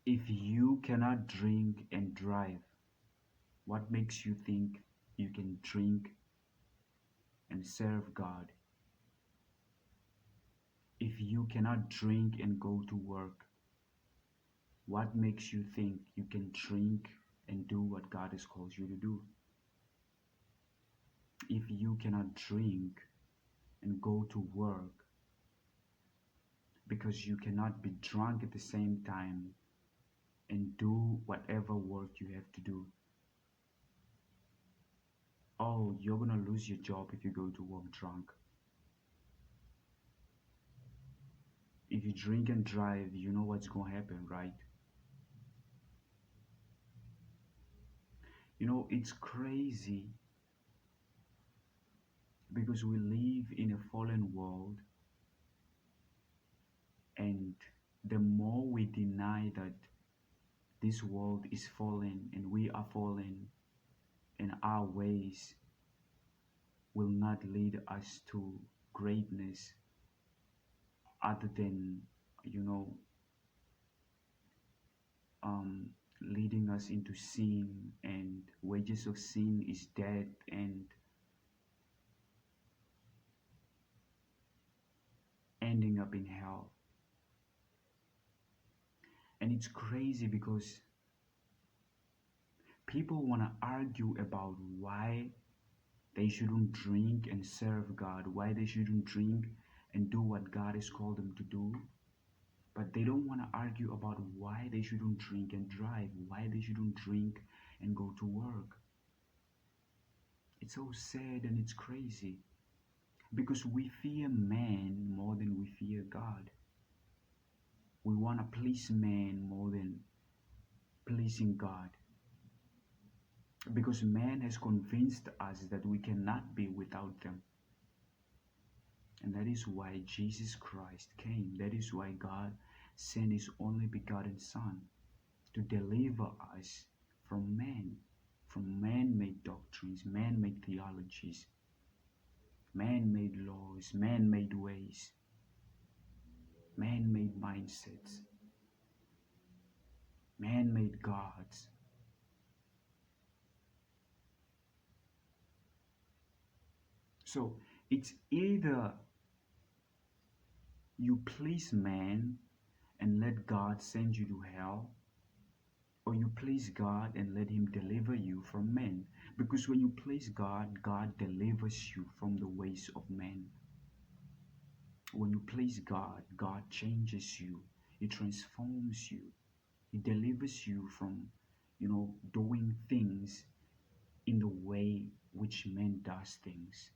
If you cannot drink and drive, what makes you think you can drink and serve God? If you cannot drink and go to work, what makes you think you can drink and do what God has called you to do? If you cannot drink and go to work, because you cannot be drunk at the same time and do whatever work you have to do. Oh, you're gonna lose your job if you go to work drunk. If you drink and drive, you know what's gonna happen, right? You know, it's crazy because we live in a fallen world, and the more we deny that this world is fallen and we are fallen, and our ways will not lead us to greatness other than, you know, um, leading us into sin, and wages of sin is death, and ending up in hell. And it's crazy because people want to argue about why they shouldn't drink and serve God, why they shouldn't drink and do what God has called them to do. But they don't want to argue about why they shouldn't drink and drive, why they shouldn't drink and go to work. It's so sad and it's crazy because we fear man more than we fear God. We want to please man more than pleasing God, because man has convinced us that we cannot be without them. And that is why Jesus Christ came. That is why God sent his only begotten Son to deliver us from man, from man-made doctrines, man-made theologies, man-made laws, man-made ways, man-made mindsets, man-made gods. So it's either you please man and let God send you to hell, or you please God and let him deliver you from men. Because when you please God, God delivers you from the ways of men. When you please God, God changes you. He transforms you. He delivers you from, doing things in the way which man does things.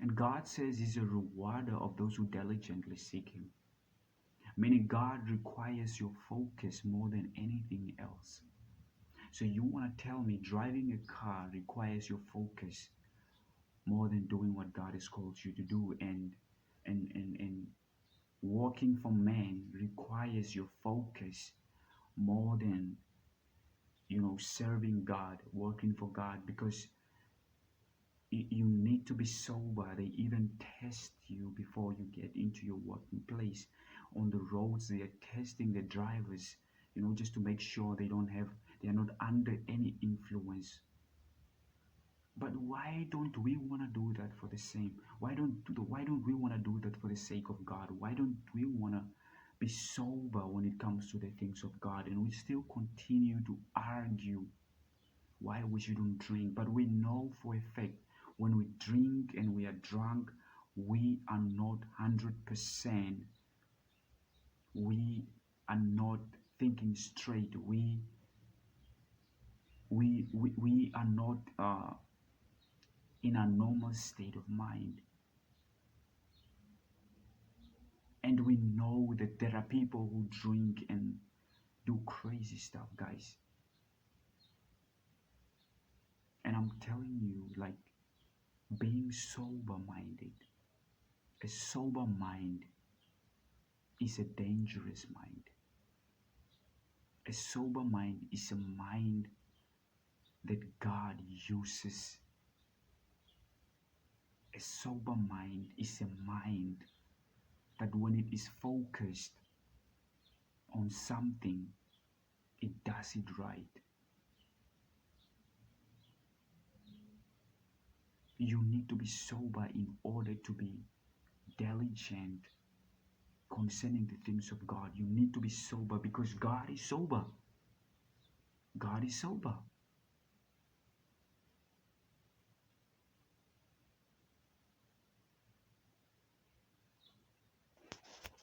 And God says he's a rewarder of those who diligently seek him. Meaning God requires your focus more than anything else. So you want to tell me driving a car requires your focus more than doing what God has called you to do, and working for man requires your focus more than serving God, working for God, because you need to be sober. They even test you before you get into your working place. On the roads, they are testing the drivers, just to make sure they are not under any influence. But why don't we want to do that for the same? Why don't we want to do that for the sake of God? Why don't we want to be sober when it comes to the things of God, and we still continue to argue why we shouldn't drink? But we know for a fact when we drink and we are drunk, we are not 100%. We are not thinking straight. We are not in a normal state of mind. And we know that there are people who drink and do crazy stuff, guys. And I'm telling you, like, being sober minded, a sober mind is a dangerous mind. A sober mind is a mind that God uses. A sober mind is a mind that when it is focused, on something, it does it right. You need to be sober in order to be diligent concerning the things of God. You need to be sober because God is sober. God is sober.